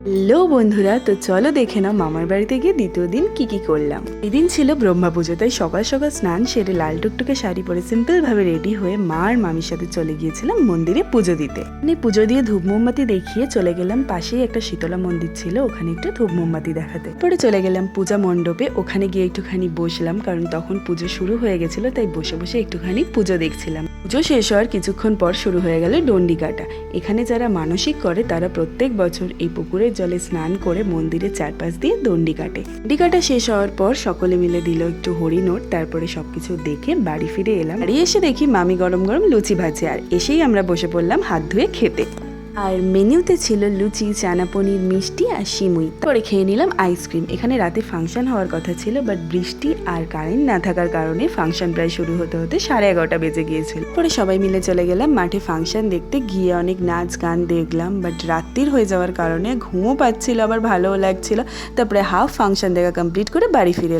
Hello বন্ধুরা, তো চলো দেখে নাও মামার বাড়িতে গিয়ে দ্বিতীয় দিন কি করলাম। এদিন ছিল ব্রহ্মা পুজো, তাই সকাল সকাল স্নান সেরে লাল টুকটুকে শাড়ি পরে সিম্পল ভাবে রেডি হয়ে মা আর মামির সাথে চলে গিয়েছিলাম মন্দিরে পুজো দিতে। পুজো দিয়ে ধূপ মোমবাতি দেখিয়ে চলে গেলাম, পাশেই একটা শীতলা মন্দির ছিল, ওখানে একটু ধূপ মোমবাতি দেখাতে। পরে চলে গেলাম পূজা মণ্ডপে, ওখানে গিয়ে একটুখানি বসলাম, কারণ তখন পুজো শুরু হয়ে গেছিল, তাই বসে বসে একটুখানি পুজো দেখছিলাম। পুজো শেষ হওয়ার কিছুক্ষণ পর শুরু হয়ে গেল ডন্ডি কাটা। এখানে যারা মানসিক করে তারা প্রত্যেক বছর এই পুকুরের জলে স্নান করে মন্দিরের চারপাশ দিয়ে দণ্ডি কাটে। দণ্ডি কাটা শেষ হওয়ার পর সকলে মিলে দিল একটু হরিনোট, তারপরে সবকিছু দেখে বাড়ি ফিরে এলাম। বাড়ি এসে দেখি মামি গরম গরম লুচি ভাজে, আর এসেই আমরা বসে পড়লাম হাত ধুয়ে খেতে। আর মেনুতে ছিল লুচি, চানা পনির, মিষ্টি আর সিমুই। পরে খেয়ে নিলাম আইসক্রিম। এখানে রাতে ফাংশন হওয়ার কথা ছিল, বাট বৃষ্টি আর কারেন্ট না থাকার কারণে ফাংশন প্রায় শুরু হতে হতে 11:30 বেজে গিয়েছিল। পরে সবাই মিলে চলে গেলাম মাঠে ফাংশন দেখতে। গিয়ে অনেক নাচ গান দেখলাম, বাট রাত্রির হয়ে যাওয়ার কারণে ঘুমও পাচ্ছিল, আবার ভালোও লাগছিল। তারপরে হাফ ফাংশন দেখা কমপ্লিট করে বাড়ি ফিরে